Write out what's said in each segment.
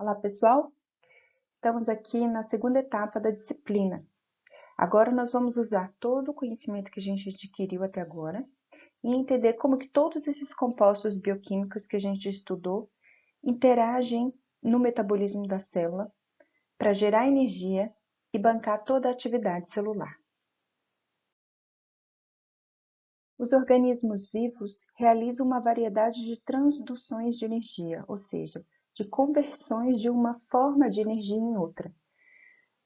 Olá, pessoal! Estamos aqui na segunda etapa da disciplina. Agora nós vamos usar todo o conhecimento que a gente adquiriu até agora e entender como que todos esses compostos bioquímicos que a gente estudou interagem no metabolismo da célula para gerar energia e bancar toda a atividade celular. Os organismos vivos realizam uma variedade de transduções de energia, ou seja, de conversões de uma forma de energia em outra.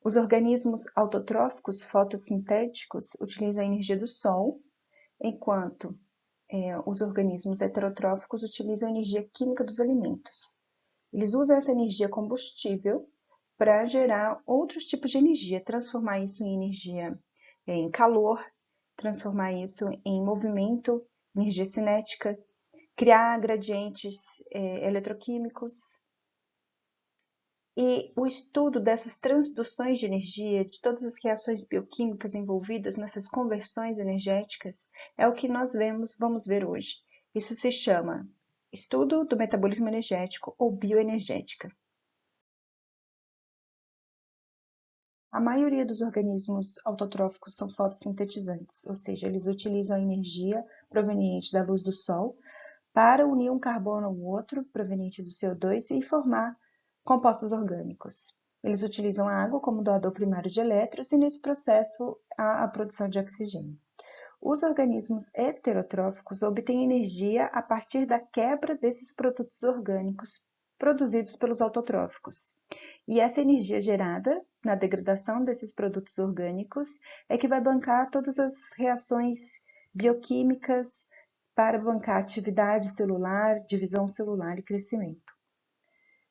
Os organismos autotróficos fotossintéticos utilizam a energia do Sol, enquanto os organismos heterotróficos utilizam a energia química dos alimentos. Eles usam essa energia combustível para gerar outros tipos de energia, transformar isso em energia em calor, transformar isso em movimento, energia cinética, criar gradientes eletroquímicos. E o estudo dessas transduções de energia, de todas as reações bioquímicas envolvidas nessas conversões energéticas, é o que nós vamos ver hoje. Isso se chama estudo do metabolismo energético ou bioenergética. A maioria dos organismos autotróficos são fotossintetizantes, ou seja, eles utilizam a energia proveniente da luz do Sol para unir um carbono ao outro, proveniente do CO2, e formar compostos orgânicos. Eles utilizam a água como doador primário de elétrons e, nesse processo, há a produção de oxigênio. Os organismos heterotróficos obtêm energia a partir da quebra desses produtos orgânicos produzidos pelos autotróficos. E essa energia gerada na degradação desses produtos orgânicos é que vai bancar todas as reações bioquímicas para bancar atividade celular, divisão celular e crescimento.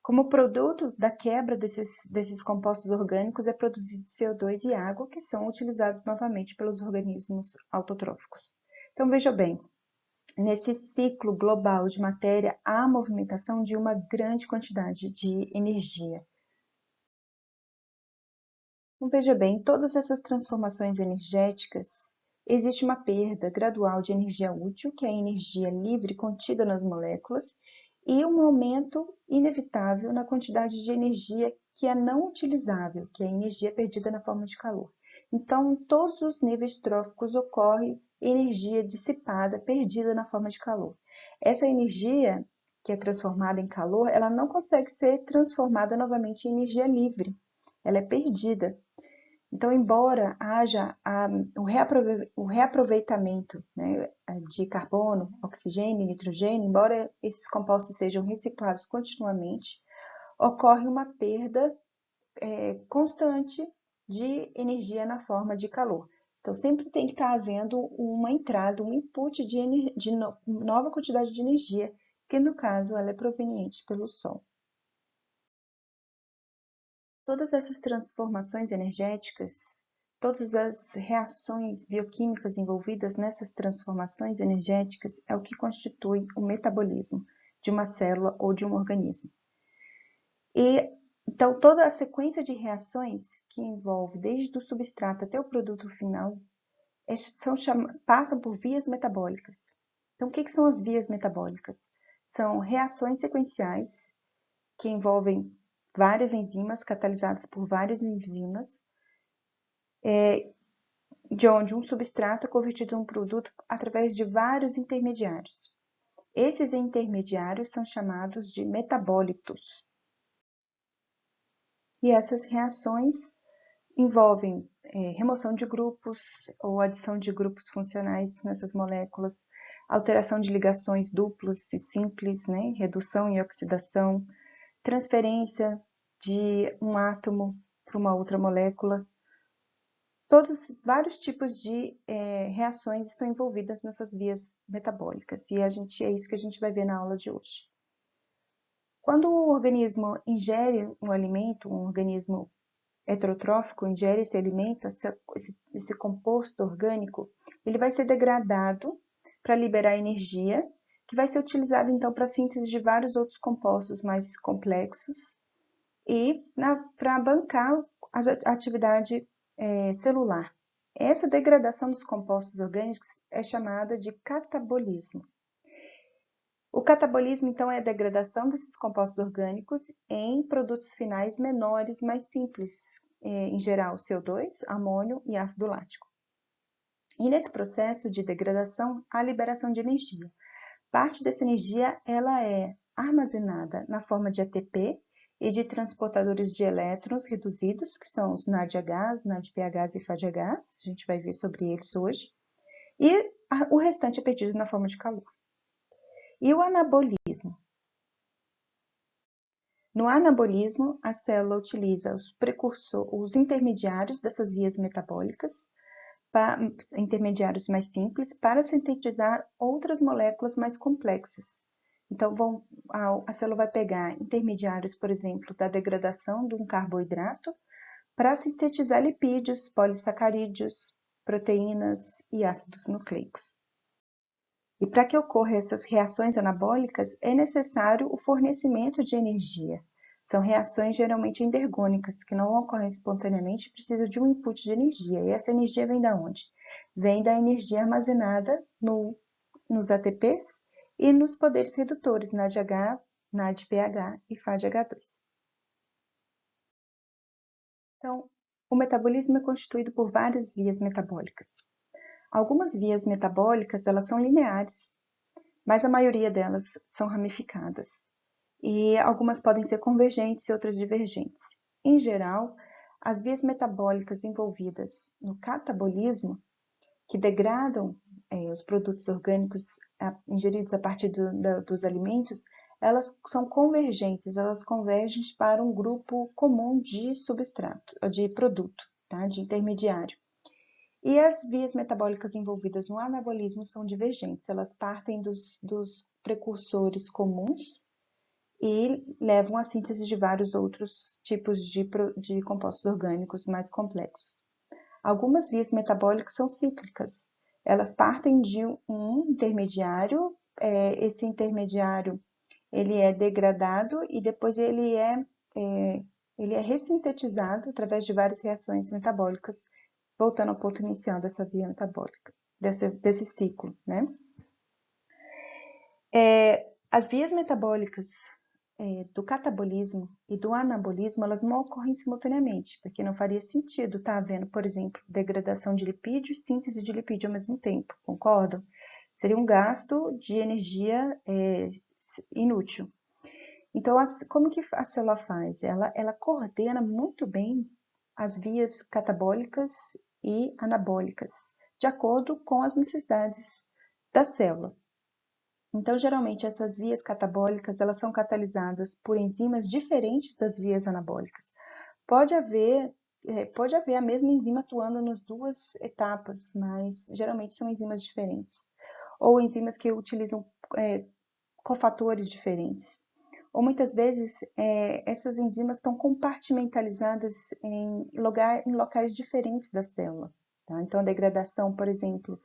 Como produto da quebra desses compostos orgânicos é produzido CO2 e água, que são utilizados novamente pelos organismos autotróficos. Então, veja bem, nesse ciclo global de matéria, há a movimentação de uma grande quantidade de energia. Então, veja bem, todas essas transformações energéticas, existe uma perda gradual de energia útil, que é a energia livre contida nas moléculas, e um aumento inevitável na quantidade de energia que é não utilizável, que é a energia perdida na forma de calor. Então, em todos os níveis tróficos ocorre energia dissipada, perdida na forma de calor. Essa energia, que é transformada em calor, ela não consegue ser transformada novamente em energia livre, ela é perdida. Então, embora haja o reaproveitamento, né, de carbono, oxigênio e nitrogênio, embora esses compostos sejam reciclados continuamente, ocorre uma perda constante de energia na forma de calor. Então, sempre tem que estar havendo uma entrada, um input de nova quantidade de energia, que no caso ela é proveniente pelo Sol. Todas essas transformações energéticas, todas as reações bioquímicas envolvidas nessas transformações energéticas é o que constitui o metabolismo de uma célula ou de um organismo. Então, toda a sequência de reações que envolve desde o substrato até o produto final passam por vias metabólicas. Então, o que são as vias metabólicas? São reações sequenciais que envolvem várias enzimas catalisadas por várias enzimas, de onde um substrato é convertido em um produto através de vários intermediários. Esses intermediários são chamados de metabólitos. E essas reações envolvem remoção de grupos ou adição de grupos funcionais nessas moléculas, alteração de ligações duplas e simples, né? Redução e oxidação, transferência de um átomo para uma outra molécula. Vários tipos de reações estão envolvidas nessas vias metabólicas, e é isso que a gente vai ver na aula de hoje. Quando o organismo ingere um alimento, um organismo heterotrófico ingere esse alimento, esse composto orgânico, ele vai ser degradado para liberar energia, que vai ser utilizada então para a síntese de vários outros compostos mais complexos e para bancar a atividade celular. Essa degradação dos compostos orgânicos é chamada de catabolismo. O catabolismo, então, é a degradação desses compostos orgânicos em produtos finais menores, mais simples, em geral, CO2, amônio e ácido lático. E nesse processo de degradação, há liberação de energia. Parte dessa energia ela é armazenada na forma de ATP e de transportadores de elétrons reduzidos, que são os NADH, NADPH e FADH. A gente vai ver sobre eles hoje. E o restante é perdido na forma de calor. E o anabolismo? No anabolismo, a célula utiliza os intermediários dessas vias metabólicas, intermediários mais simples, para sintetizar outras moléculas mais complexas. Então, a célula vai pegar intermediários, por exemplo, da degradação de um carboidrato, para sintetizar lipídios, polissacarídeos, proteínas e ácidos nucleicos. E para que ocorram essas reações anabólicas, é necessário o fornecimento de energia. São reações geralmente endergônicas, que não ocorrem espontaneamente, precisa de um input de energia. E essa energia vem da onde? Vem da energia armazenada nos ATPs e nos poderes redutores, NADH, NADPH e FADH2. Então, o metabolismo é constituído por várias vias metabólicas. Algumas vias metabólicas, elas são lineares, mas a maioria delas são ramificadas. E algumas podem ser convergentes e outras divergentes. Em geral, as vias metabólicas envolvidas no catabolismo, que degradam os produtos orgânicos ingeridos a partir dos alimentos, elas são convergentes, elas convergem para um grupo comum de substrato, de produto, tá? De intermediário. E as vias metabólicas envolvidas no anabolismo são divergentes, elas partem dos precursores comuns e levam à síntese de vários outros tipos de compostos orgânicos mais complexos. Algumas vias metabólicas são cíclicas, elas partem de um intermediário, esse intermediário ele é degradado e depois ele é ressintetizado através de várias reações metabólicas, voltando ao ponto inicial dessa via metabólica, desse ciclo, né? As vias metabólicas do catabolismo e do anabolismo, elas não ocorrem simultaneamente, porque não faria sentido estar havendo, por exemplo, degradação de lipídio e síntese de lipídio ao mesmo tempo, concordam? Seria um gasto de energia inútil. Então, como que a célula faz? Ela coordena muito bem as vias catabólicas e anabólicas, de acordo com as necessidades da célula. Então, geralmente, essas vias catabólicas, elas são catalisadas por enzimas diferentes das vias anabólicas. Pode haver a mesma enzima atuando nas duas etapas, mas geralmente são enzimas diferentes. Ou enzimas que utilizam cofatores diferentes. Ou muitas vezes, essas enzimas estão compartimentalizadas em locais diferentes da célula. Tá? Então, a degradação, por exemplo,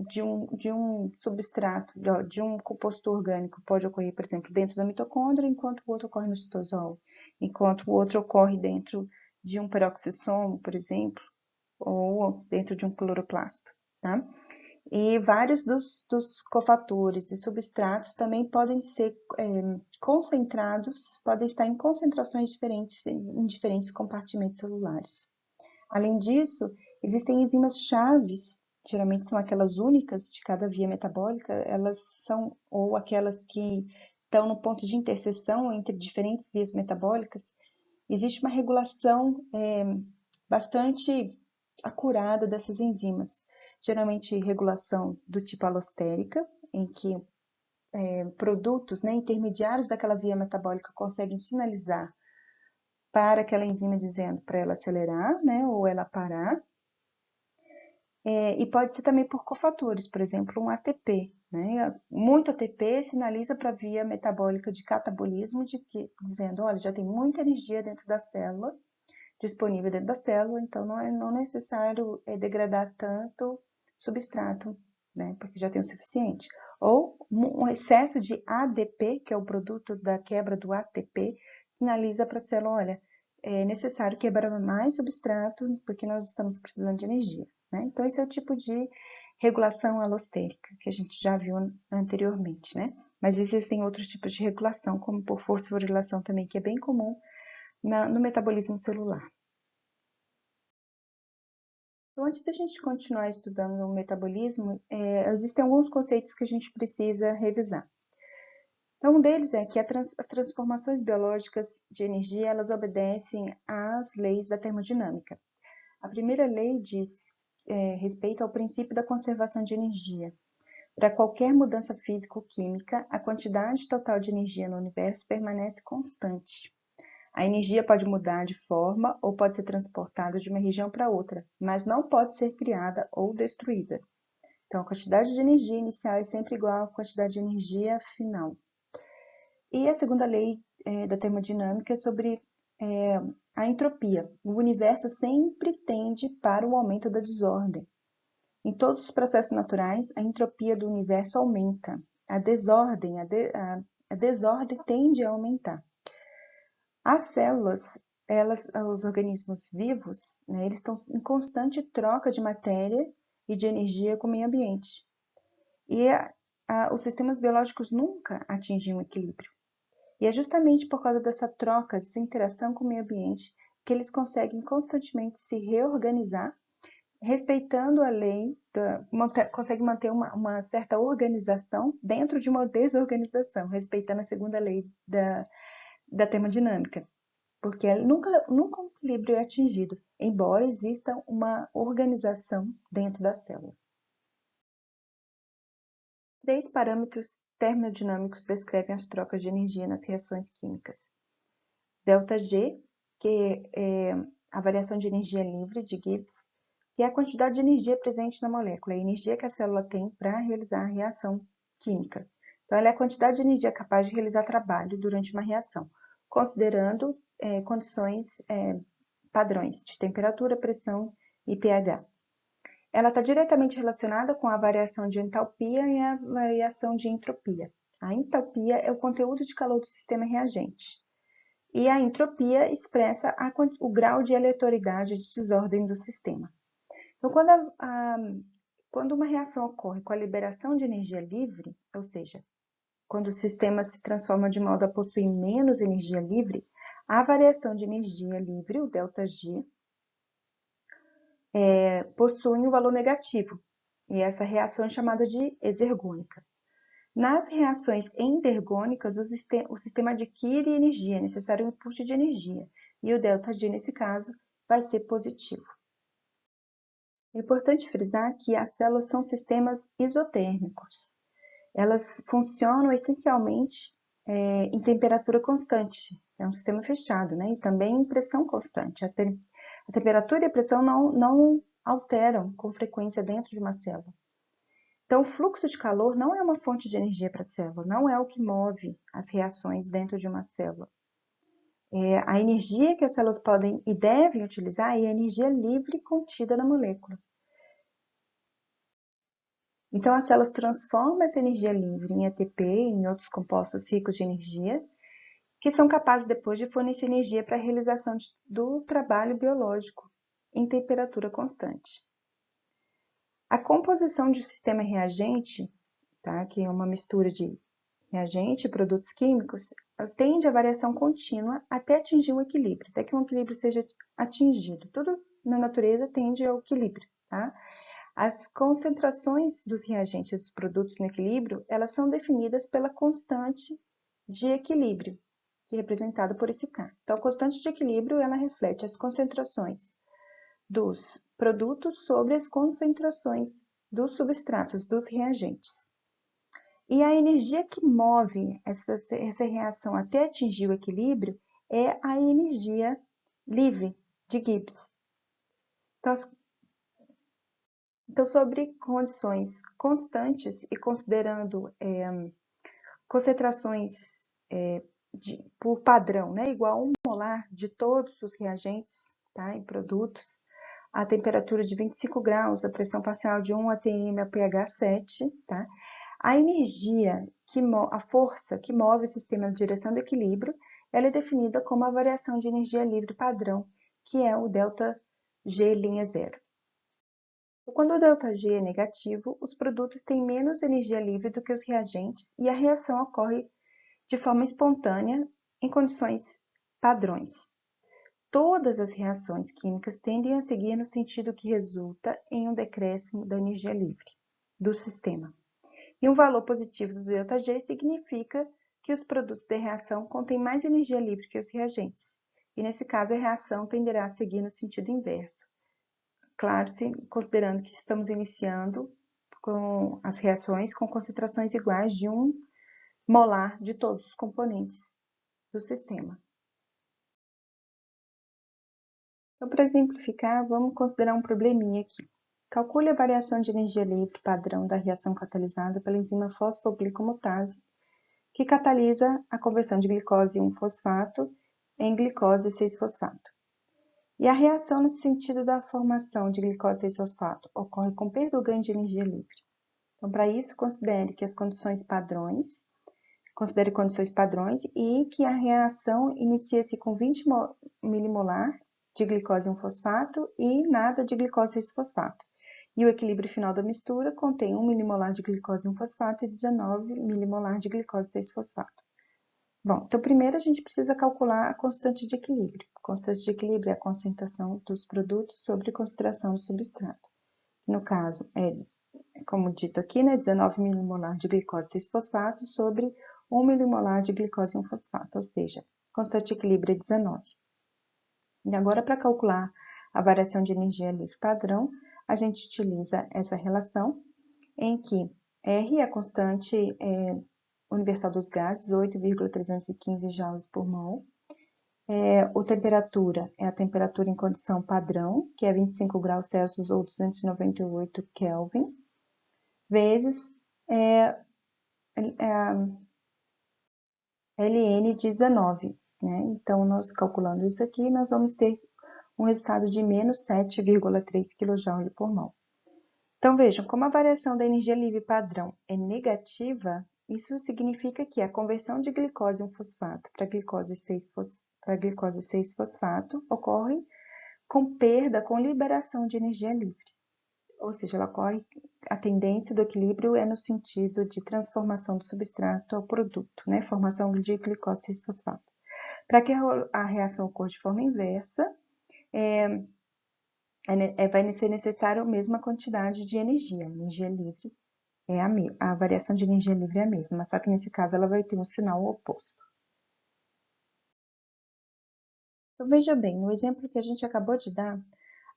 de um substrato, de um composto orgânico pode ocorrer, por exemplo, dentro da mitocôndria, enquanto o outro ocorre no citosol, enquanto o outro ocorre dentro de um peroxissomo, por exemplo, ou dentro de um cloroplasto, tá? E vários dos cofatores e substratos também podem ser concentrados, podem estar em concentrações diferentes em diferentes compartimentos celulares. Além disso, existem enzimas chaves, geralmente são aquelas únicas de cada via metabólica, elas são, ou aquelas que estão no ponto de interseção entre diferentes vias metabólicas. Existe uma regulação bastante acurada dessas enzimas, geralmente regulação do tipo alostérica, em que produtos, né, intermediários daquela via metabólica conseguem sinalizar para aquela enzima dizendo para ela acelerar, né, ou ela parar. E pode ser também por cofatores, por exemplo, um ATP. Né? Muito ATP sinaliza para a via metabólica de catabolismo, dizendo, olha, já tem muita energia dentro da célula, disponível dentro da célula, então não é necessário degradar tanto substrato, né? Porque já tem o suficiente. Ou um excesso de ADP, que é o produto da quebra do ATP, sinaliza para a célula, olha, é necessário quebrar mais substrato, porque nós estamos precisando de energia. Né? Então, esse é o tipo de regulação alostérica, que a gente já viu anteriormente, né? Mas existem outros tipos de regulação, como por fosforilação também, que é bem comum no metabolismo celular. Então, antes da gente continuar estudando o metabolismo, existem alguns conceitos que a gente precisa revisar. Então, um deles é que as transformações biológicas de energia, elas obedecem às leis da termodinâmica. A primeira lei diz respeito ao princípio da conservação de energia. Para qualquer mudança física ou química, a quantidade total de energia no universo permanece constante. A energia pode mudar de forma ou pode ser transportada de uma região para outra, mas não pode ser criada ou destruída. Então, a quantidade de energia inicial é sempre igual à quantidade de energia final. E a segunda lei da termodinâmica é sobre a entropia. O universo sempre tende para o aumento da desordem. Em todos os processos naturais, a entropia do universo aumenta. A desordem tende a aumentar. As células, os organismos vivos, né, eles estão em constante troca de matéria e de energia com o meio ambiente. E os sistemas biológicos nunca atingem um equilíbrio. E é justamente por causa dessa troca, dessa interação com o meio ambiente, que eles conseguem constantemente se reorganizar, respeitando a lei, conseguem manter uma certa organização dentro de uma desorganização, respeitando a segunda lei da termodinâmica. Porque nunca um equilíbrio é atingido, embora exista uma organização dentro da célula. 3 parâmetros termodinâmicos descrevem as trocas de energia nas reações químicas. ΔG, que é a variação de energia livre de Gibbs, que é a quantidade de energia presente na molécula, a energia que a célula tem para realizar a reação química. Então, ela é a quantidade de energia capaz de realizar trabalho durante uma reação, considerando condições padrões de temperatura, pressão e pH. Ela está diretamente relacionada com a variação de entalpia e a variação de entropia. A entalpia é o conteúdo de calor do sistema reagente. E a entropia expressa o grau de aleatoriedade de desordem do sistema. Então, quando uma reação ocorre com a liberação de energia livre, ou seja, quando o sistema se transforma de modo a possuir menos energia livre, a variação de energia livre, o ΔG, possui um valor negativo, e essa reação é chamada de exergônica. Nas reações endergônicas, o sistema adquire energia, é necessário um input de energia, e o ΔG, nesse caso, vai ser positivo. É importante frisar que as células são sistemas isotérmicos. Elas funcionam essencialmente em temperatura constante, é um sistema fechado, né? E também em pressão constante. A temperatura e a pressão não alteram com frequência dentro de uma célula. Então, o fluxo de calor não é uma fonte de energia para a célula, não é o que move as reações dentro de uma célula. A energia que as células podem e devem utilizar é a energia livre contida na molécula. Então, as células transformam essa energia livre em ATP e em outros compostos ricos de energia, que são capazes depois de fornecer energia para a realização do trabalho biológico em temperatura constante. A composição de um sistema reagente, tá, que é uma mistura de reagente e produtos químicos, tende a variação contínua até atingir um equilíbrio, até que um equilíbrio seja atingido. Tudo na natureza tende ao equilíbrio, tá? As concentrações dos reagentes e dos produtos no equilíbrio, elas são definidas pela constante de equilíbrio, que é representada por esse K. Então, a constante de equilíbrio, ela reflete as concentrações dos produtos sobre as concentrações dos substratos, dos reagentes. E a energia que move essa reação até atingir o equilíbrio é a energia livre de Gibbs. Então, sobre condições constantes e considerando concentrações por padrão, né, igual a 1 molar de todos os reagentes, tá, e produtos, a temperatura de 25 graus, a pressão parcial de 1 atm a pH 7, tá? A energia, a força que move o sistema na direção do equilíbrio, ela é definida como a variação de energia livre padrão, que é o ΔG'0. Quando o ΔG é negativo, os produtos têm menos energia livre do que os reagentes e a reação ocorre de forma espontânea em condições padrões. Todas as reações químicas tendem a seguir no sentido que resulta em um decréscimo da energia livre do sistema. E um valor positivo do ΔG significa que os produtos da reação contêm mais energia livre que os reagentes. E nesse caso, a reação tenderá a seguir no sentido inverso. Claro, considerando que estamos iniciando com as reações com concentrações iguais de 1 molar de todos os componentes do sistema. Então, para exemplificar, vamos considerar um probleminha aqui. Calcule a variação de energia livre padrão da reação catalisada pela enzima fosfoglicomutase, que catalisa a conversão de glicose 1-fosfato em glicose 6-fosfato. E a reação nesse sentido da formação de glicose 6-fosfato ocorre com perda ou ganho de energia livre. Então, para isso, considere condições padrões e que a reação inicia-se com 20 milimolar de glicose 1-fosfato e nada de glicose 6-fosfato. E o equilíbrio final da mistura contém 1 milimolar de glicose 1-fosfato e 19 milimolar de glicose 6-fosfato. Bom, então primeiro a gente precisa calcular a constante de equilíbrio. A constante de equilíbrio é a concentração dos produtos sobre a concentração do substrato. No caso, como dito aqui, 19 milimolar de glicose 6-fosfato sobre 1 milimolar de glicose 1-fosfato, ou seja, a constante de equilíbrio é 19. E agora, para calcular a variação de energia livre padrão, a gente utiliza essa relação em que R é a constante universal dos gases, 8,315 joules por mol. A temperatura é a temperatura em condição padrão, que é 25 graus Celsius ou 298 Kelvin, vezes Ln 19. Né? Então, nós calculando isso aqui, nós vamos ter um resultado de menos 7,3 kJ por mol. Então, vejam, como a variação da energia livre padrão é negativa, isso significa que a conversão de glicose 1-fosfato para glicose 6-fosfato ocorre com perda, com liberação de energia livre. Ou seja, ela ocorre, a tendência do equilíbrio é no sentido de transformação do substrato ao produto, né? Formação de glicose 6-fosfato. Para que a reação ocorra de forma inversa, vai ser necessário a mesma quantidade de energia. A energia livre a variação de energia livre é a mesma, só que nesse caso ela vai ter um sinal oposto. Então, veja bem, no exemplo que a gente acabou de dar,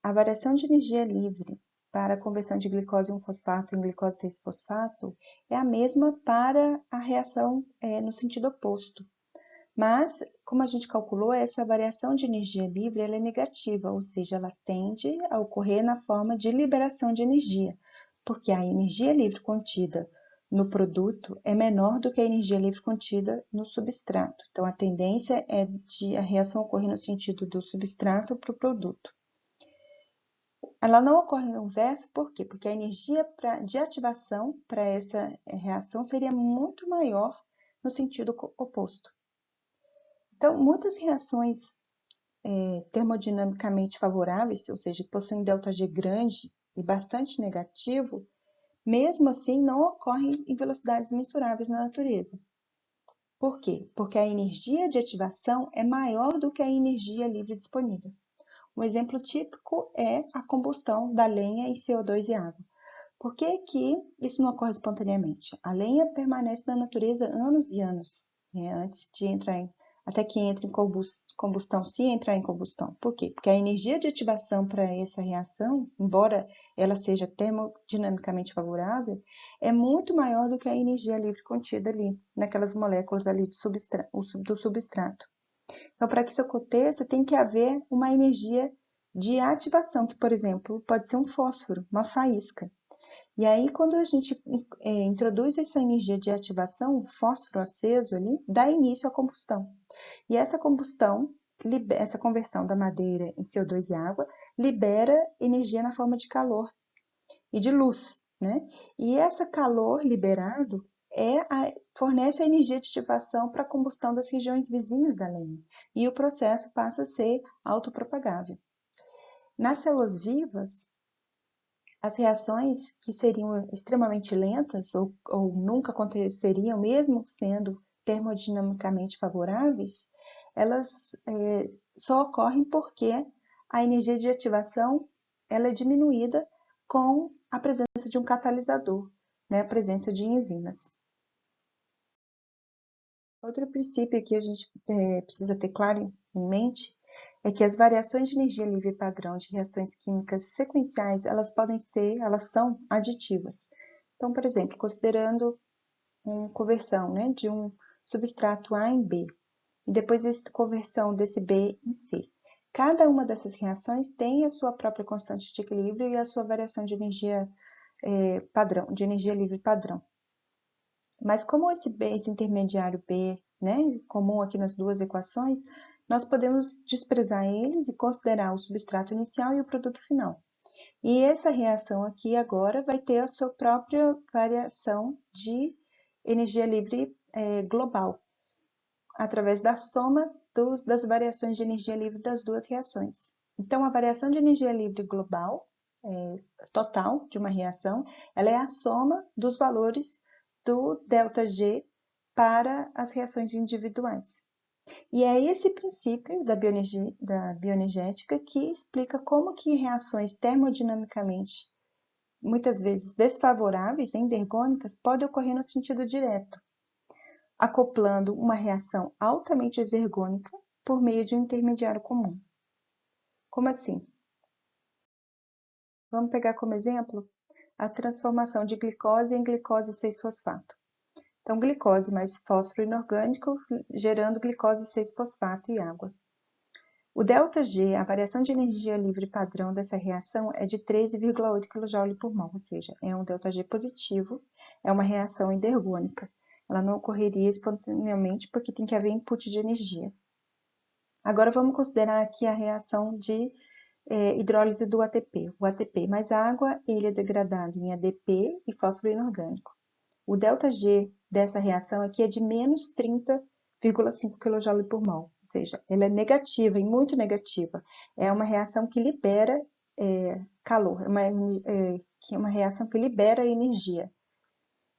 a variação de energia livre para a conversão de glicose 1-fosfato em glicose 6-fosfato é a mesma para a reação no sentido oposto. Mas, como a gente calculou, essa variação de energia livre ela é negativa, ou seja, ela tende a ocorrer na forma de liberação de energia, porque a energia livre contida no produto é menor do que a energia livre contida no substrato. Então, a tendência é de a reação ocorrer no sentido do substrato para o produto. Ela não ocorre no inverso, por quê? Porque a energia de ativação para essa reação seria muito maior no sentido oposto. Então, muitas reações termodinamicamente favoráveis, ou seja, que possuem um ΔG grande e bastante negativo, mesmo assim não ocorrem em velocidades mensuráveis na natureza. Por quê? Porque a energia de ativação é maior do que a energia livre disponível. Um exemplo típico é a combustão da lenha em CO2 e água. Por que que isso não ocorre espontaneamente? A lenha permanece na natureza anos e anos, né, antes de entrar até que entre em combustão, se entrar em combustão. Por quê? Porque a energia de ativação para essa reação, embora ela seja termodinamicamente favorável, é muito maior do que a energia livre contida ali, naquelas moléculas ali do substrato. Então, para que isso aconteça, tem que haver uma energia de ativação, que, por exemplo, pode ser um fósforo, uma faísca. E aí, quando a gente introduz essa energia de ativação, o fósforo aceso ali, dá início à combustão. E essa combustão, essa conversão da madeira em CO2 e água, libera energia na forma de calor e de luz, né? E esse calor liberado fornece a energia de ativação para a combustão das regiões vizinhas da lenha. E o processo passa a ser autopropagável. Nas células vivas, As reações que seriam extremamente lentas ou nunca aconteceriam, mesmo sendo termodinamicamente favoráveis, elas só ocorrem porque a energia de ativação ela é diminuída com a presença de um catalisador, né, a presença de enzimas. Outro princípio que a gente precisa ter claro em mente é que as variações de energia livre padrão de reações químicas sequenciais, elas são aditivas. Então, por exemplo, considerando uma conversão, né, de um substrato A em B, e depois a conversão desse B em C. Cada uma dessas reações tem a sua própria constante de equilíbrio e a sua variação de energia padrão, de energia livre padrão. Mas como esse intermediário B, né, comum aqui nas duas equações, nós podemos desprezar eles e considerar o substrato inicial e o produto final. E essa reação aqui agora vai ter a sua própria variação de energia livre global, através da soma das variações de energia livre das duas reações. Então, a variação de energia livre global, total de uma reação, ela é a soma dos valores do ΔG para as reações individuais. E é esse princípio da bioenergética que explica como que reações termodinamicamente, muitas vezes desfavoráveis, endergônicas, podem ocorrer no sentido direto, acoplando uma reação altamente exergônica por meio de um intermediário comum. Como assim? Vamos pegar como exemplo a transformação de glicose em glicose 6-fosfato. Então, glicose mais fósforo inorgânico gerando glicose 6-fosfato e água. O ΔG, a variação de energia livre padrão dessa reação é de 13,8 kJ por mol, ou seja, é um ΔG positivo, é uma reação endergônica. Ela não ocorreria espontaneamente porque tem que haver input de energia. Agora vamos considerar aqui a reação de hidrólise do ATP. O ATP mais água, ele é degradado em ADP e fósforo inorgânico. O ΔG dessa reação aqui é de menos 30,5 kJ por mol, ou seja, ela é negativa e muito negativa. É uma reação que libera calor, é uma reação que libera energia.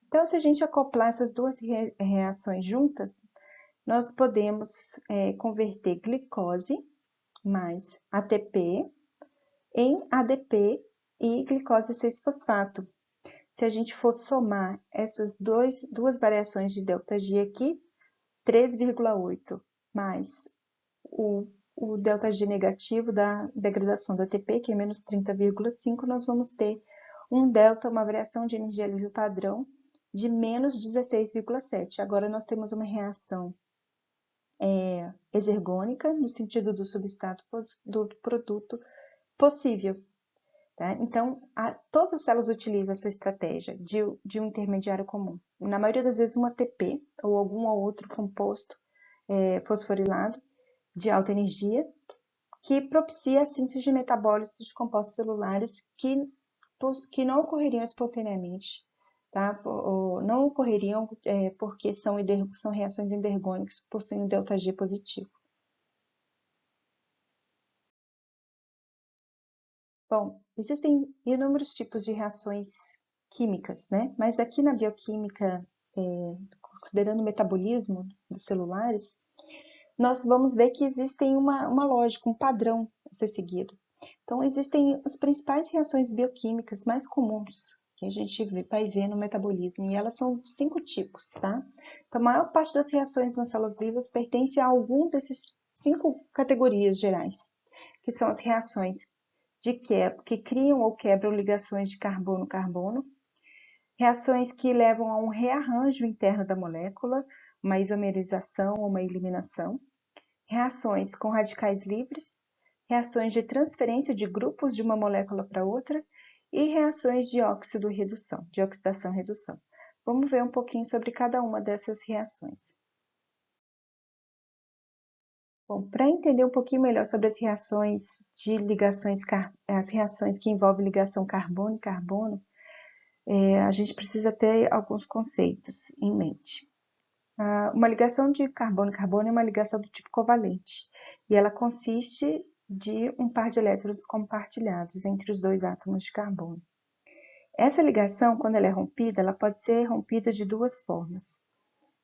Então, se a gente acoplar essas duas reações juntas, nós podemos converter glicose mais ATP em ADP e glicose 6-fosfato. Se a gente for somar essas duas variações de ΔG aqui, 13,8 mais o ΔG negativo da degradação do ATP, que é menos 30,5, nós vamos ter uma variação de energia livre padrão de menos 16,7. Agora nós temos uma reação exergônica, no sentido do substrato do produto possível. Tá? Então, todas as células utilizam essa estratégia de um intermediário comum. Na maioria das vezes, um ATP ou algum outro composto fosforilado de alta energia, que propicia a síntese de metabólitos de compostos celulares que não ocorreriam espontaneamente, tá? Ou não ocorreriam porque são reações endergônicas que possuem um ΔG positivo. Bom, existem inúmeros tipos de reações químicas, né? Mas aqui na bioquímica, considerando o metabolismo dos celulares, nós vamos ver que existem uma lógica, um padrão a ser seguido. Então, existem as principais reações bioquímicas mais comuns que a gente vai ver no metabolismo, e elas são de 5 tipos, tá? Então, a maior parte das reações nas células vivas pertence a algum desses 5 categorias gerais, que são as reações que criam ou quebram ligações de carbono-carbono, reações que levam a um rearranjo interno da molécula, uma isomerização ou uma eliminação, reações com radicais livres, reações de transferência de grupos de uma molécula para outra e reações de óxido-redução, de oxidação-redução. Vamos ver um pouquinho sobre cada uma dessas reações. Bom, para entender um pouquinho melhor sobre as reações as reações que envolvem ligação carbono e carbono, a gente precisa ter alguns conceitos em mente. Uma ligação de carbono-carbono é uma ligação do tipo covalente, e ela consiste de um par de elétrons compartilhados entre os dois átomos de carbono. Essa ligação, quando ela é rompida, ela pode ser rompida de duas formas.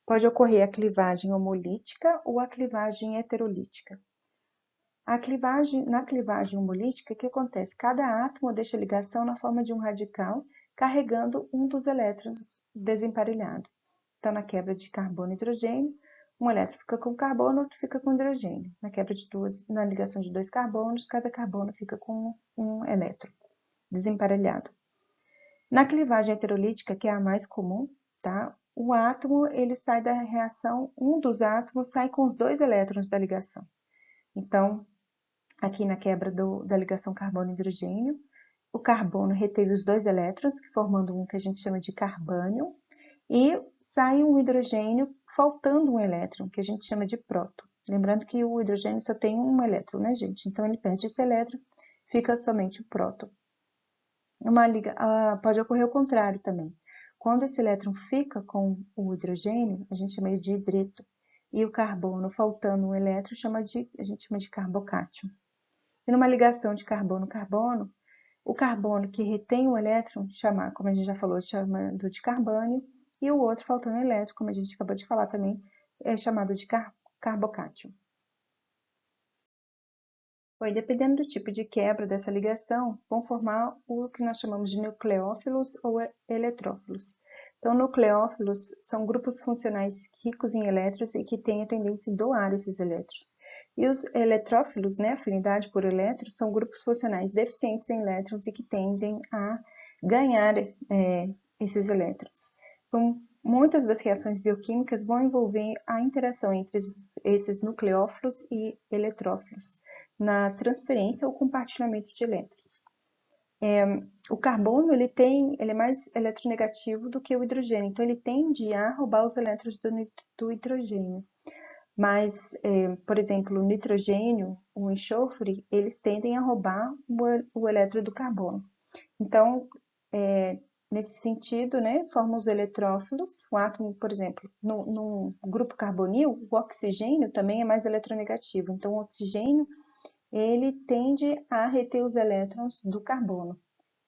Pode ocorrer a clivagem homolítica ou a clivagem heterolítica. Na clivagem homolítica, o que acontece? Cada átomo deixa a ligação na forma de um radical, carregando um dos elétrons desemparelhado. Então, na quebra de carbono e hidrogênio, um elétron fica com carbono, outro fica com hidrogênio. Na ligação de dois carbonos, cada carbono fica com um elétron desemparelhado. Na clivagem heterolítica, que é a mais comum, tá? O átomo, ele sai da reação, um dos átomos sai com os dois elétrons da ligação. Então, aqui na quebra da ligação carbono-hidrogênio, o carbono reteve os dois elétrons, formando um que a gente chama de carbânio, e sai um hidrogênio faltando um elétron, que a gente chama de próton. Lembrando que o hidrogênio só tem um elétron, né, gente? Então, ele perde esse elétron, fica somente o próton. Pode ocorrer o contrário também. Quando esse elétron fica com o hidrogênio, a gente chama de hidreto, e o carbono faltando um elétron, a gente chama de carbocátion. E numa ligação de carbono-carbono, o carbono que retém o elétron, como a gente já falou, chamado de carbânio, e o outro faltando o elétron, como a gente acabou de falar também, é chamado de carbocátion. Dependendo do tipo de quebra dessa ligação, vão formar o que nós chamamos de nucleófilos ou eletrófilos. Então, nucleófilos são grupos funcionais ricos em elétrons e que têm a tendência a doar esses elétrons. E os eletrófilos, né, afinidade por elétrons, são grupos funcionais deficientes em elétrons e que tendem a ganhar esses elétrons. Então, muitas das reações bioquímicas vão envolver a interação entre esses nucleófilos e eletrófilos na transferência ou compartilhamento de elétrons. O carbono ele é mais eletronegativo do que o hidrogênio, então ele tende a roubar os elétrons do hidrogênio. Mas, por exemplo, o nitrogênio, o enxofre, eles tendem a roubar o elétron do carbono. Então, nesse sentido, né, formam os eletrófilos. O átomo, por exemplo, no grupo carbonil, o oxigênio também é mais eletronegativo. Então, o oxigênio ele tende a reter os elétrons do carbono,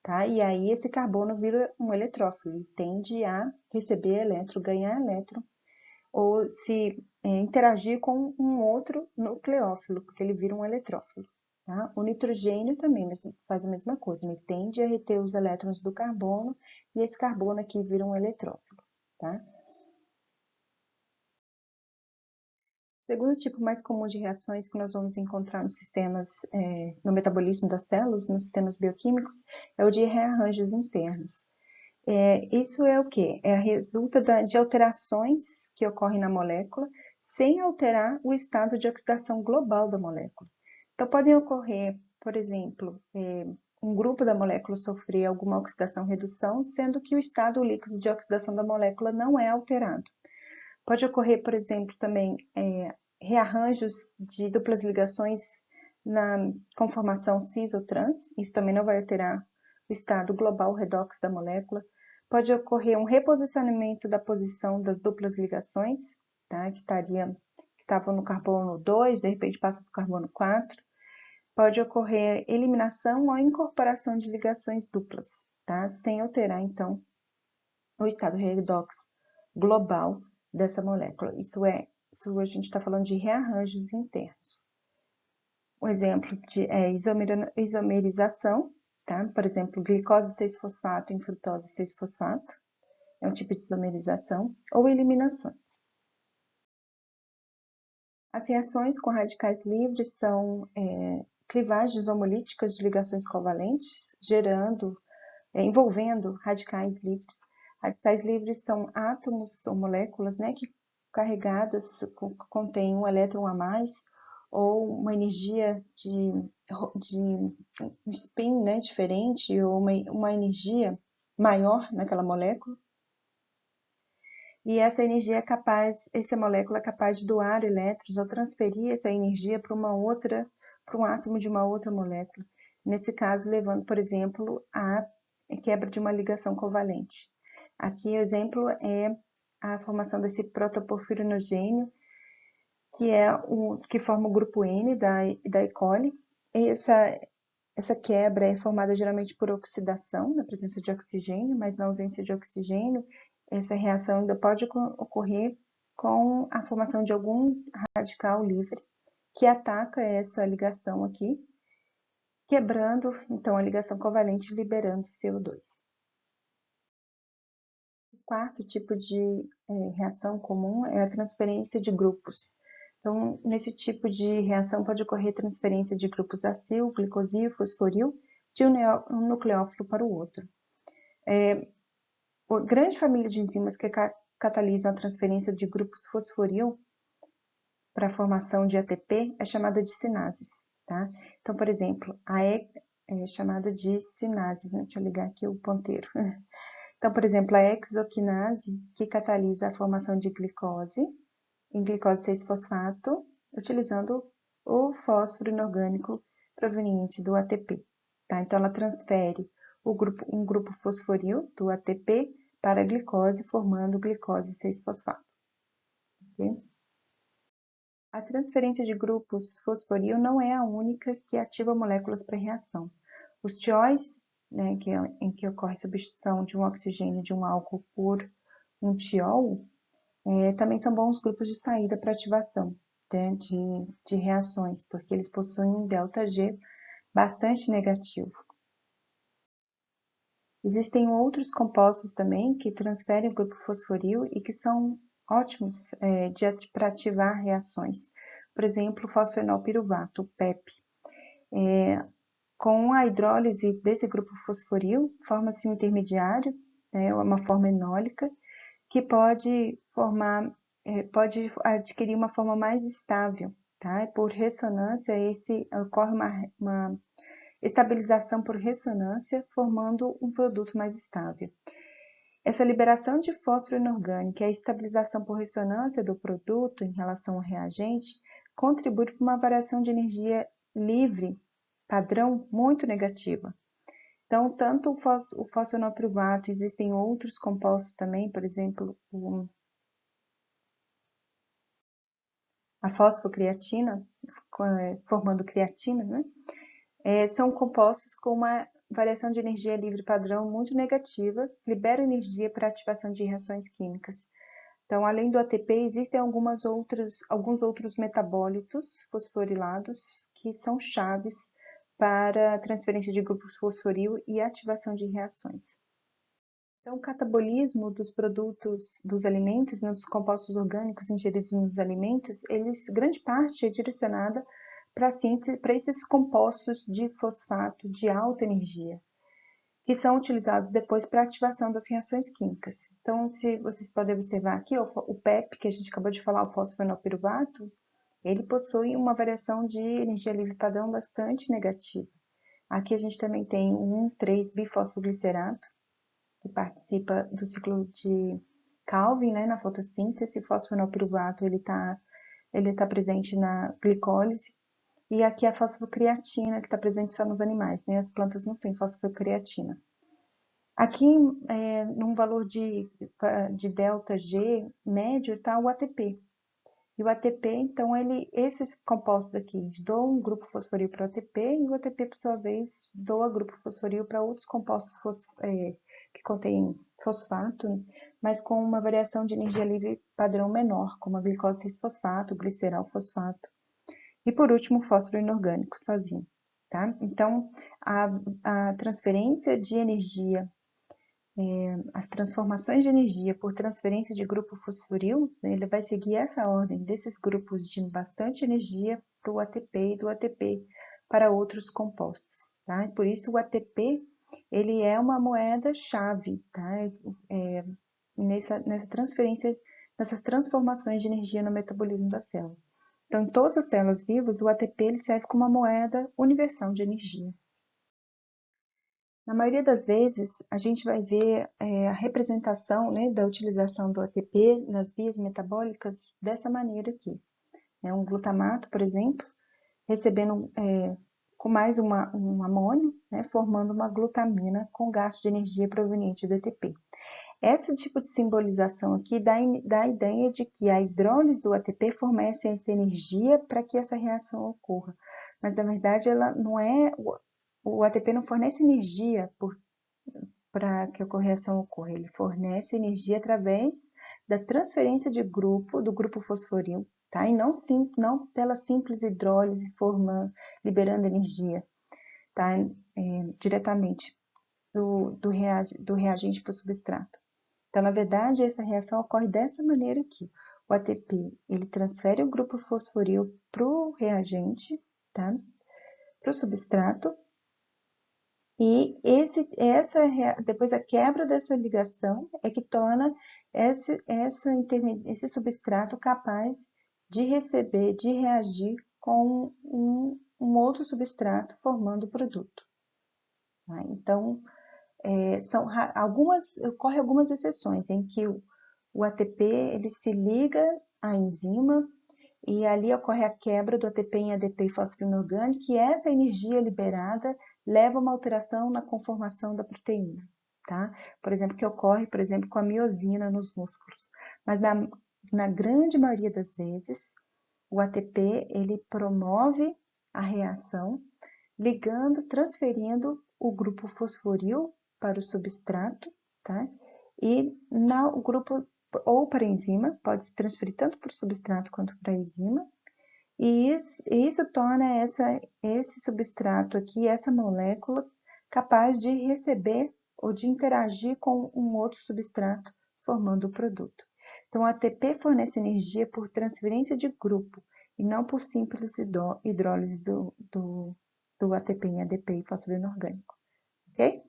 tá? E aí esse carbono vira um eletrófilo, ele tende a receber elétron, ganhar elétron, ou se interagir com um outro nucleófilo, porque ele vira um eletrófilo, tá? O nitrogênio também faz a mesma coisa, ele tende a reter os elétrons do carbono, e esse carbono aqui vira um eletrófilo, tá? O segundo tipo mais comum de reações que nós vamos encontrar nos sistemas, no metabolismo das células, nos sistemas bioquímicos, é o de rearranjos internos. Isso é o quê? Resulta de alterações que ocorrem na molécula sem alterar o estado de oxidação global da molécula. Então, podem ocorrer, por exemplo, um grupo da molécula sofrer alguma oxidação-redução, sendo que o estado líquido de oxidação da molécula não é alterado. Pode ocorrer, por exemplo, também rearranjos de duplas ligações na conformação cis ou trans, isso também não vai alterar o estado global redox da molécula. Pode ocorrer um reposicionamento da posição das duplas ligações, tá? que estavam no carbono 2, de repente passa para o carbono 4. Pode ocorrer eliminação ou incorporação de ligações duplas, tá? Sem alterar, então, o estado redox global dessa molécula. Isso a gente está falando de rearranjos internos. Um exemplo é isomerização, tá? Por exemplo, glicose 6-fosfato em frutose 6-fosfato, é um tipo de isomerização, ou eliminações. As reações com radicais livres são clivagens homolíticas de ligações covalentes, envolvendo radicais livres. Radicais livres são átomos ou moléculas, né, que carregadas contêm um elétron a mais ou uma energia de spin, né, diferente ou uma energia maior naquela molécula. E essa molécula é capaz de doar elétrons ou transferir essa energia para um átomo de uma outra molécula. Nesse caso, levando, por exemplo, a quebra de uma ligação covalente. Aqui o exemplo é a formação desse protoporfirinogênio, que forma o grupo N da E. coli. Essa quebra é formada geralmente por oxidação, na presença de oxigênio, mas na ausência de oxigênio, essa reação ainda pode ocorrer com a formação de algum radical livre que ataca essa ligação aqui, quebrando então a ligação covalente, liberando CO2. O quarto tipo de reação comum é a transferência de grupos. Então, nesse tipo de reação pode ocorrer transferência de grupos acil, glicosil, fosforil, de um nucleófilo para o outro. A grande família de enzimas que catalisam a transferência de grupos fosforil para a formação de ATP é chamada de sinases, tá? Então, por exemplo, a E é chamada de sinases, né? Deixa eu ligar aqui o ponteiro. Então, por exemplo, a hexoquinase, que catalisa a formação de glicose, em glicose 6-fosfato, utilizando o fósforo inorgânico proveniente do ATP. Tá? Então, ela transfere um grupo fosforil do ATP para a glicose, formando glicose 6-fosfato. Okay? A transferência de grupos fosforil não é a única que ativa moléculas para reação. Os tióis, né, em que ocorre substituição de um oxigênio de um álcool por um tiol, também são bons grupos de saída para ativação, né, de reações, porque eles possuem um ΔG bastante negativo. Existem outros compostos também que transferem o grupo fosforil e que são ótimos para ativar reações. Por exemplo, o fosfenolpiruvato, o PEP. Com a hidrólise desse grupo fosforil, forma-se um intermediário, uma forma enólica, que pode adquirir uma forma mais estável, tá? Por ressonância, ocorre uma estabilização por ressonância, formando um produto mais estável. Essa liberação de fósforo inorgânico e a estabilização por ressonância do produto em relação ao reagente contribui para uma variação de energia livre padrão muito negativa. Então, tanto o fosfenolpiruvato, existem outros compostos também, por exemplo, a fosfocreatina, formando creatina, né? São compostos com uma variação de energia livre padrão muito negativa, liberam energia para ativação de reações químicas. Então, além do ATP, existem alguns outros metabólitos fosforilados que são chaves para a transferência de grupos fosforil e ativação de reações. Então, o catabolismo dos produtos dos alimentos, né, dos compostos orgânicos ingeridos nos alimentos, grande parte é direcionada para esses compostos de fosfato de alta energia, que são utilizados depois para a ativação das reações químicas. Então, se vocês podem observar aqui, o PEP, que a gente acabou de falar, o fosfenolpiruvato, ele possui uma variação de energia livre padrão bastante negativa. Aqui a gente também tem o 1,3-bifosfoglicerato, que participa do ciclo de Calvin, né, na fotossíntese. O fosfenolpiruvato ele tá presente na glicólise. E aqui a fosfocreatina, que está presente só nos animais, né? As plantas não têm fosfocreatina. Aqui, num valor de ΔG médio, está o ATP. E o ATP, então, esses compostos aqui doam um grupo fosforil para o ATP e o ATP, por sua vez, doa grupo fosforil para outros compostos que contêm fosfato, mas com uma variação de energia livre padrão menor, como a glicose 6-fosfato, o glicerol fosfato. E por último, o fósforo inorgânico sozinho, tá? Então, a transferência de energia, as transformações de energia por transferência de grupo fosforil, né, ele vai seguir essa ordem desses grupos de bastante energia para o ATP e do ATP para outros compostos, tá? E por isso o ATP, ele é uma moeda-chave, tá? Nessa transferência, nessas transformações de energia no metabolismo da célula. Então, em todas as células vivas, o ATP ele serve como uma moeda universal de energia. Na maioria das vezes, a gente vai ver a representação, né, da utilização do ATP nas vias metabólicas dessa maneira aqui. Um glutamato, por exemplo, recebendo com mais um amônio, né, formando uma glutamina com gasto de energia proveniente do ATP. Esse tipo de simbolização aqui dá a ideia de que a hidrólise do ATP fornece essa energia para que essa reação ocorra. Mas, na verdade, ela não é o ATP não fornece energia para que a correção ocorra, ele fornece energia através da transferência de grupo, do grupo fosforil, tá? E não pela simples hidrólise liberando energia, tá? Diretamente do reagente para o substrato. Então, na verdade, essa reação ocorre dessa maneira aqui. O ATP, ele transfere o grupo fosforil para o reagente, tá? Para o substrato, e depois a quebra dessa ligação é que torna esse substrato capaz de receber, de reagir com um outro substrato formando o produto. Tá? Então, ocorrem algumas exceções em que o ATP ele se liga à enzima e ali ocorre a quebra do ATP em ADP e fosfina orgânica, e essa energia liberada leva a uma alteração na conformação da proteína, tá? Por exemplo, que ocorre, por exemplo, com a miosina nos músculos. Mas na grande maioria das vezes, o ATP ele promove a reação transferindo o grupo fosforil para o substrato, tá? E o grupo ou para a enzima, pode se transferir tanto para o substrato quanto para a enzima, e isso torna esse substrato aqui, essa molécula, capaz de receber ou de interagir com um outro substrato, formando o produto. Então, o ATP fornece energia por transferência de grupo, e não por simples hidrólise do ATP em ADP e fosfolino orgânico. Ok?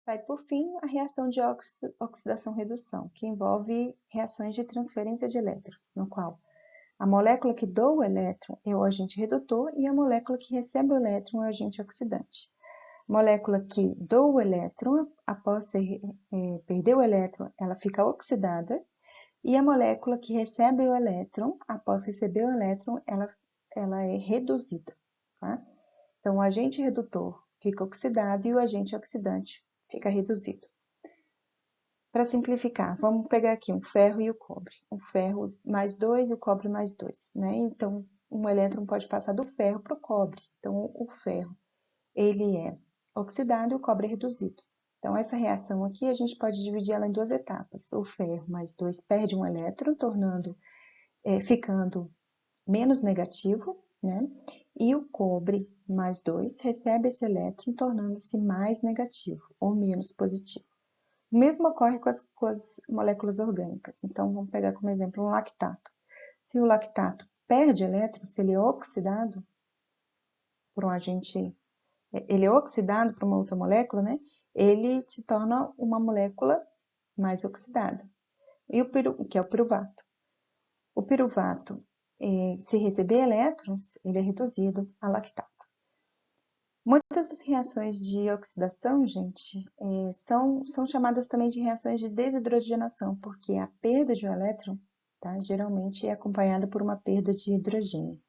Aí, por fim, a reação de oxidação-redução, que envolve reações de transferência de elétrons, no qual a molécula que doa o elétron é o agente redutor e a molécula que recebe o elétron é o agente oxidante. A molécula que doa o elétron, após perder o elétron, ela fica oxidada, e a molécula que recebe o elétron, após receber o elétron, ela é reduzida. Tá? Então, o agente redutor fica oxidado e o agente oxidante fica reduzido. Para simplificar, vamos pegar aqui um ferro e o cobre. O ferro mais 2 e o cobre mais 2, né? Então, um elétron pode passar do ferro para o cobre. Então, o ferro, ele é oxidado e o cobre é reduzido. Então, essa reação aqui, a gente pode dividir ela em duas etapas. O ferro mais 2 perde um elétron, ficando menos negativo, né? E o cobre mais 2 recebe esse elétron, tornando-se mais negativo ou menos positivo. O mesmo ocorre com as moléculas orgânicas. Então, vamos pegar como exemplo um lactato. Se o lactato perde elétrons, se ele é oxidado por um agente, ele é oxidado por uma outra molécula, né? Ele se torna uma molécula mais oxidada, que é o piruvato. O piruvato, se receber elétrons, ele é reduzido a lactato. Muitas das reações de oxidação, gente, são chamadas também de reações de desidrogenação, porque a perda de um elétron, tá, geralmente é acompanhada por uma perda de hidrogênio.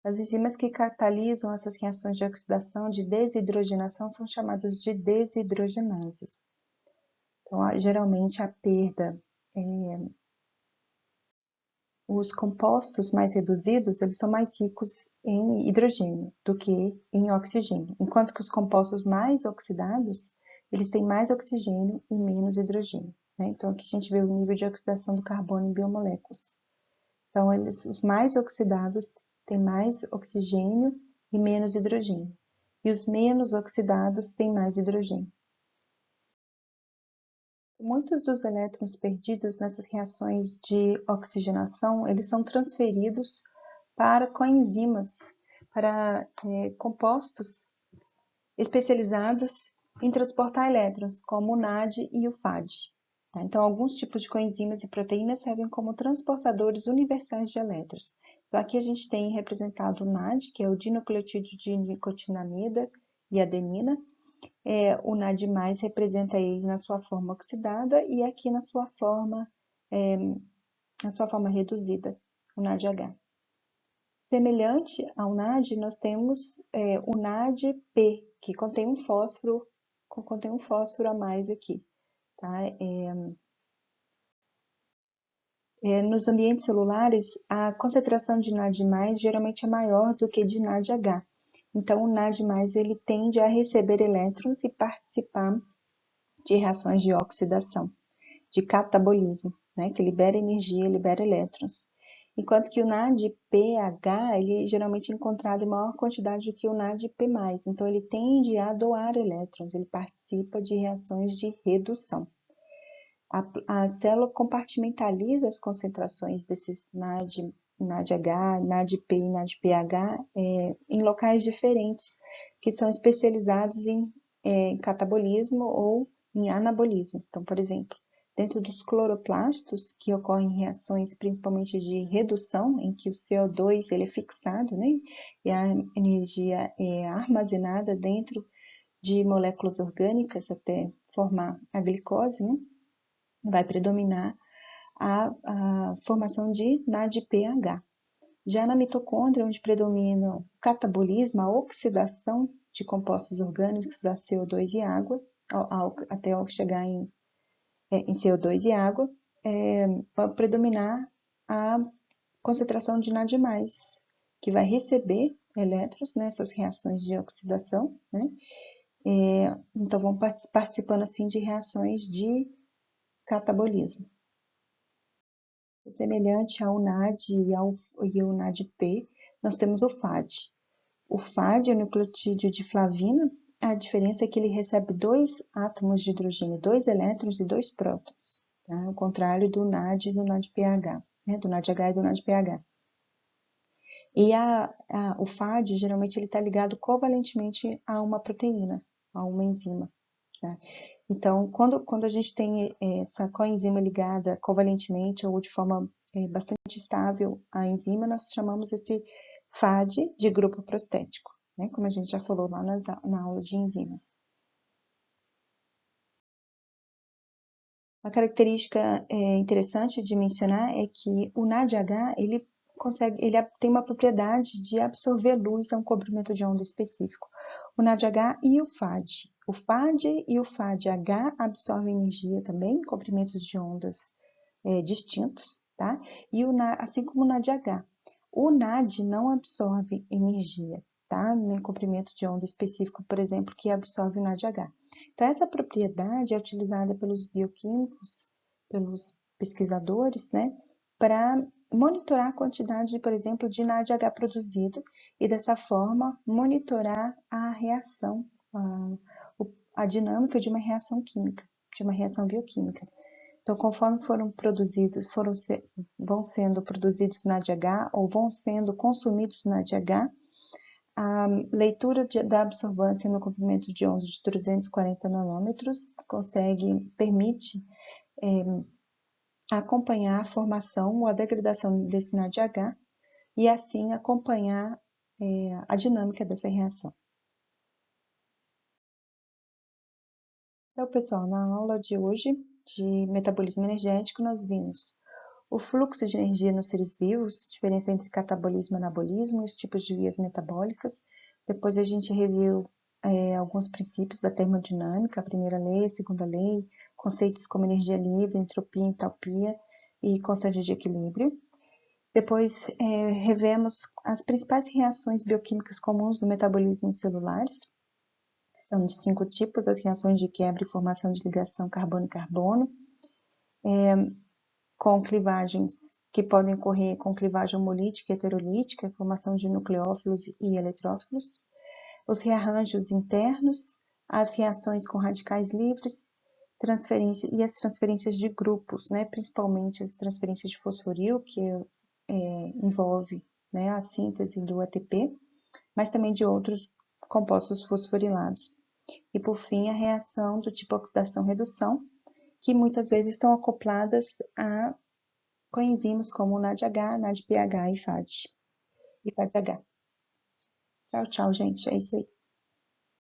As enzimas que catalisam essas reações de oxidação de desidrogenação são chamadas de desidrogenases. Então, geralmente a perda, os compostos mais reduzidos, eles são mais ricos em hidrogênio do que em oxigênio, enquanto que os compostos mais oxidados, eles têm mais oxigênio e menos hidrogênio, né? Então, aqui a gente vê o nível de oxidação do carbono em biomoléculas. Então, os mais oxidados têm mais oxigênio e menos hidrogênio, e os menos oxidados têm mais hidrogênio. Muitos dos elétrons perdidos nessas reações de oxigenação, eles são transferidos para coenzimas, para compostos especializados em transportar elétrons, como o NAD e o FAD. Tá? Então, alguns tipos de coenzimas e proteínas servem como transportadores universais de elétrons. Então, aqui a gente tem representado o NAD, que é o dinucleotídeo de nicotinamida e adenina. O NAD+, representa ele na sua forma oxidada e aqui na sua forma reduzida, o NADH. Semelhante ao NAD, nós temos o NADP, que contém um fósforo a mais aqui. Tá? Nos ambientes celulares, a concentração de NAD+, geralmente é maior do que de NADH. Então, o NAD+, ele tende a receber elétrons e participar de reações de oxidação, de catabolismo, né, que libera energia, libera elétrons. Enquanto que o NADPH, ele geralmente é encontrado em maior quantidade do que o NADP+, então ele tende a doar elétrons, ele participa de reações de redução. A célula compartimentaliza as concentrações desses NADH, NADP e NADPH em locais diferentes, que são especializados em catabolismo ou em anabolismo. Então, por exemplo, dentro dos cloroplastos, que ocorrem reações principalmente de redução, em que o CO2 ele é fixado, né? E a energia é armazenada dentro de moléculas orgânicas até formar a glicose, né? Vai predominar a formação de NADPH. Já na mitocôndria, onde predomina o catabolismo, a oxidação de compostos orgânicos a CO2 e água, até chegar em CO2 e água, vai predominar a concentração de NAD+, que vai receber elétrons nessas reações de oxidação, né? Então, vão participando assim de reações de catabolismo. Semelhante ao NAD e ao NADP, nós temos o FAD. O FAD é o nucleotídeo de flavina. A diferença é que ele recebe 2 átomos de hidrogênio, 2 elétrons e 2 prótons, tá? Ao contrário do NAD e do NADPH, né? Do NADH e do NADPH. E o FAD, geralmente, ele está ligado covalentemente a uma proteína, a uma enzima, tá? Então, quando a gente tem essa coenzima ligada covalentemente ou de forma bastante estável à enzima, nós chamamos esse FAD de grupo prostético, né? Como a gente já falou lá na aula de enzimas. Uma característica interessante de mencionar é que o NADH, ele tem uma propriedade de absorver luz a um comprimento de onda específico. O NADH e o FAD. O FAD e o FADH absorvem energia também em comprimentos de ondas distintos, tá? Assim como o NADH. O NAD não absorve energia, tá? Em comprimento de onda específico, por exemplo, que absorve o NADH. Então, essa propriedade é utilizada pelos bioquímicos, pelos pesquisadores, né? Para monitorar a quantidade, por exemplo, de NADH produzido e, dessa forma, monitorar a reação, a dinâmica de uma reação química, de uma reação bioquímica. Então, conforme vão sendo produzidos NADH ou vão sendo consumidos NADH, a leitura da absorvância no comprimento de ondas de 340 nanômetros permite acompanhar a formação ou a degradação desse NADH e assim acompanhar a dinâmica dessa reação. Então, pessoal, na aula de hoje de metabolismo energético, nós vimos o fluxo de energia nos seres vivos, diferença entre catabolismo e anabolismo, os tipos de vias metabólicas. Depois a gente reviu alguns princípios da termodinâmica, a primeira lei, a segunda lei, conceitos como energia livre, entropia, entalpia e constante de equilíbrio. Depois revemos as principais reações bioquímicas comuns do metabolismo celulares. São de 5 tipos, as reações de quebra e formação de ligação carbono-carbono, com clivagens que podem ocorrer com clivagem homolítica e heterolítica, formação de nucleófilos e eletrófilos, os rearranjos internos, as reações com radicais livres, e as transferências de grupos, né, principalmente as transferências de fosforil, que envolve, né, a síntese do ATP, mas também de outros compostos fosforilados. E, por fim, a reação do tipo oxidação-redução, que muitas vezes estão acopladas a coenzimas como o NADH, NADPH e FADH. Tchau, tchau, gente. É isso aí.